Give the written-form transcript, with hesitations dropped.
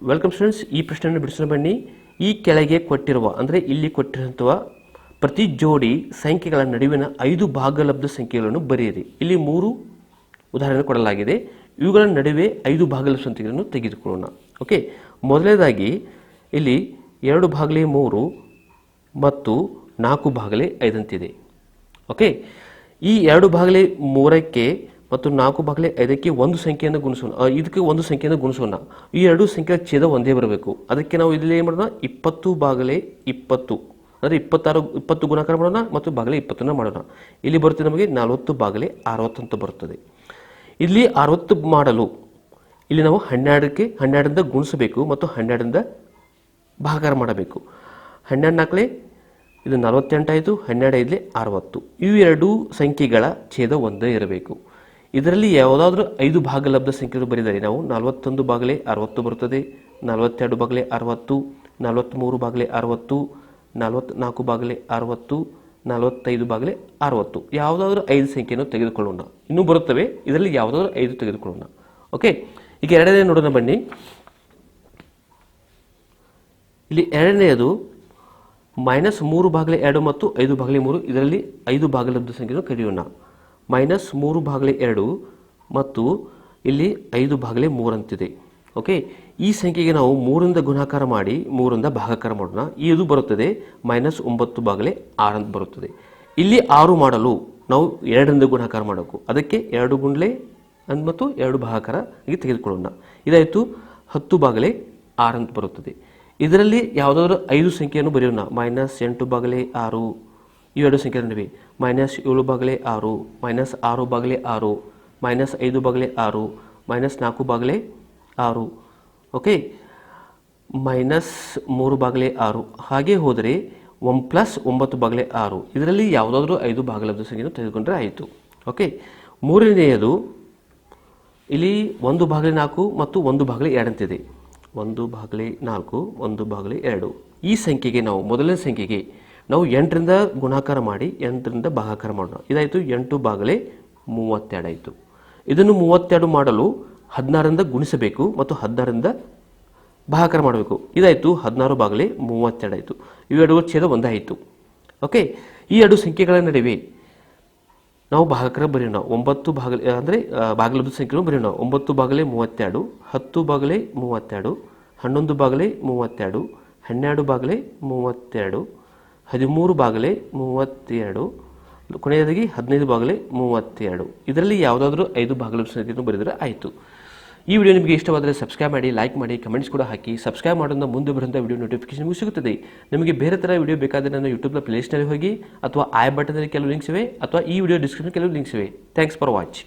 Welcome students. ಈ ಪ್ರಶ್ನೆಯನ್ನು ಬಿಡಿಸೋಣ ಬನ್ನಿ. ಈ ಕೆಳಗೆ ಕೊಟ್ಟಿರುವ ಅಂದರೆ ಇಲ್ಲಿ ಕೊಟ್ಟಿರುವಂತಹ ಪ್ರತಿ ಜೋಡಿ ಸಂಖ್ಯೆಗಳ ನಡುವಿನ 5 ಭಾಗಲಬ್ಧ ಸಂಖ್ಯೆಗಳನ್ನು ಬರೆಯಿರಿ. ಇಲ್ಲಿ 3 ಉದಾಹರಣೆ ಕೊಡಲಾಗಿದೆ. ಇವುಗಳ ನಡುವೆ 5 ಭಾಗಲಬ್ಧ ಸಂಖ್ಯೆಗಳನ್ನು ತೆಗೆದುಕೊಳ್ಳೋಣ. ಓಕೆ, ಮೊದಲನೇದಾಗಿ ಇಲ್ಲಿ 2/3 ಮತ್ತು 4/5 ಅಂತಿದೆ. ಓಕೆ, ಈ 2/3ಕ್ಕೆ ಮತ್ತು 4/5ಕ್ಕೆ ಒಂದು ಸಂಖ್ಯೆಯನ್ನು ಗುಣಿಸೋಣ. ಇದಕ್ಕೆ ಒಂದು ಸಂಖ್ಯೆಯನ್ನು ಗುಣಿಸೋಣ. ಈ ಎರಡು ಸಂಖ್ಯೆಯ ಛೇದ ಒಂದೇ ಬರಬೇಕು. ಅದಕ್ಕೆ ನಾವು ಇಲ್ಲಿ ಏನು ಮಾಡೋಣ, 20/20 ಅಂದರೆ 20 ಗುಣಾಕಾರ ಮಾಡೋಣ ಮತ್ತು ಭಾಗಲೇ 20 ಮಾಡೋಣ. ಇಲ್ಲಿ ಬರುತ್ತೆ ನಮಗೆ 40/60 ಅಂತ ಬರುತ್ತದೆ. ಇಲ್ಲಿ 60 ಮಾಡಲು ಇಲ್ಲಿ ನಾವು 12ರಿಂದ ಗುಣಿಸಬೇಕು ಮತ್ತು 12ರಿಂದ ಭಾಗಾಕಾರ ಮಾಡಬೇಕು. 12 ನಾಲ್ಕಲೇ ಇದು 48 ಆಯಿತು, 12 ಐದಲೇ 60. ಇವು ಎರಡು ಸಂಖ್ಯೆಗಳ ಛೇದ ಒಂದೇ ಇರಬೇಕು. ಇದರಲ್ಲಿ ಯಾವುದಾದ್ರೂ 5 ಭಾಗಲಬ್ಧ ಸಂಖ್ಯೆಗಳು ಬರೆದರೆ ನಾವು 41/60 ಬರುತ್ತದೆ, 42/60, 43/60, 44/60, 45/60. ಯಾವುದಾದ್ರೂ 5 ಸಂಖ್ಯೆಯನ್ನು ತೆಗೆದುಕೊಳ್ಳೋಣ. ಇನ್ನೂ ಬರುತ್ತವೆ, ಇದರಲ್ಲಿ ಯಾವುದಾದ್ರೂ 5 ತೆಗೆದುಕೊಳ್ಳೋಣ. ಓಕೆ, ಈಗ ಎರಡನೇ ನೋಡೋಣ ಬನ್ನಿ. ಇಲ್ಲಿ ಎರಡನೆಯದು -3/2 ಮತ್ತು 5/3. ಇದರಲ್ಲಿ 5 ಭಾಗಲಬ್ಧ ಸಂಖ್ಯೆಯನ್ನು ಕರೆಯೋಣ. -3/2 ಮತ್ತು ಇಲ್ಲಿ 5/3 ಅಂತಿದೆ. ಓಕೆ, ಈ ಸಂಖ್ಯೆಗೆ ನಾವು 3ರಿಂದ ಗುಣಾಕಾರ ಮಾಡಿ 3ರಿಂದ ಭಾಗಾಕಾರ ಮಾಡೋಣ. ಇದು ಬರುತ್ತದೆ -9/6 ಅಂತ ಬರುತ್ತದೆ. ಇಲ್ಲಿ 6 ಮಾಡಲು ನಾವು 2ರಿಂದ ಗುಣಾಕಾರ ಮಾಡಬೇಕು. ಅದಕ್ಕೆ 2 ಗುಂಡ್ಲೆ ಮತ್ತು 2 ಭಾಗಾಕಾರ ಹೀಗೆ ತೆಗೆದುಕೊಳ್ಳೋಣ. ಇದಾಯಿತು 10/6 ಅಂತ ಬರುತ್ತದೆ. ಇದರಲ್ಲಿ ಯಾವುದಾದ್ರೂ 5 ಸಂಖ್ಯೆಯನ್ನು ಬರೆಯೋಣ. -8/6 ಇವೆರಡು ಸಂಖ್ಯೆ ನಡುವೆ, -7/6, -6/6, -5/6, -4/6. ಓಕೆ, -3/6 ಹಾಗೆ ಹೋದರೆ 1+9/6. ಇದರಲ್ಲಿ ಯಾವುದಾದ್ರೂ 5 ಭಾಗಲಬ್ಧ ಸಂಖ್ಯೆಯನ್ನು ತೆಗೆದುಕೊಂಡ್ರೆ ಆಯಿತು. ಓಕೆ, ಮೂರನೆಯದು ಇಲ್ಲಿ 1/4 ಮತ್ತು 1/2 ಅಂತಿದೆ. 1/4, 1/2. ಈ ಸಂಖ್ಯೆಗೆ ನಾವು ಮೊದಲನೇ ಸಂಖ್ಯೆಗೆ ನಾವು 8ರಿಂದ ಗುಣಾಕಾರ ಮಾಡಿ 8ರಿಂದ ಭಾಗಾಕಾರ ಮಾಡೋಣ. ಇದಾಯಿತು 8/32 ಆಯಿತು. ಇದನ್ನು 32 ಮಾಡಲು 16ರಿಂದ ಗುಣಿಸಬೇಕು ಮತ್ತು 16ರಿಂದ ಭಾಗಾಕಾರ ಮಾಡಬೇಕು. ಇದಾಯಿತು 16/32 ಆಯಿತು. ಇವೆರಡು ಛೇದ ಒಂದಾಯಿತು. ಓಕೆ, ಈ ಎರಡು ಸಂಖ್ಯೆಗಳ ನಡುವೆ ನಾವು ಭಾಗಾಕಾರ ಬರೆಯೋಣ. 9 ಅಂದರೆ ಭಾಗಲಬ್ಧ ಸಂಖ್ಯೆಯನ್ನು ಬರೆಯೋಣ. 9/32, 10/32, 11/32, 12/32, 13/32, ಕೊನೆಯದಾಗಿ 15/32. ಇದರಲ್ಲಿ ಯಾವುದಾದ್ರೂ 5 ಭಾಗಲಬ್ಧ ಸಂಖ್ಯೆಯನ್ನು ಬರೆದರೆ ಆಯಿತು. ಈ ವಿಡಿಯೋ ನಿಮಗೆ ಇಷ್ಟವಾದರೆ ಸಬ್ಸ್ಕ್ರೈಬ್ ಮಾಡಿ, ಲೈಕ್ ಮಾಡಿ, ಕಮೆಂಟ್ಸ್ ಕೂಡ ಹಾಕಿ. ಸಬ್ಸ್ಕ್ರೈಬ್ ಮಾಡೋದ್ರಿಂದ ಮುಂದೆ ಬರುವಂಥ ವಿಡಿಯೋ ನೋಟಿಫಿಕೇಶನ್ ನಿಮಗೆ ಸಿಗುತ್ತದೆ. ನಿಮಗೆ ಬೇರೆ ಥರ ವಿಡಿಯೋ ಬೇಕಾದರೆ ನನ್ನ ಯೂಟ್ಯೂಬ್ನ ಪ್ಲೇಲಿಸ್ಟ್ನಲ್ಲಿ ಹೋಗಿ, ಅಥವಾ ಐ ಬಟನ್ನಲ್ಲಿ ಕೆಲವು ಲಿಂಕ್ಸ್ ಇವೆ, ಅಥವಾ ಈ ವಿಡಿಯೋ ಡಿಸ್ಕ್ರಿಪ್ಷನ್ ಕೆಲವು ಲಿಂಕ್ಸ್ ಇವೆ. Thanks for watch.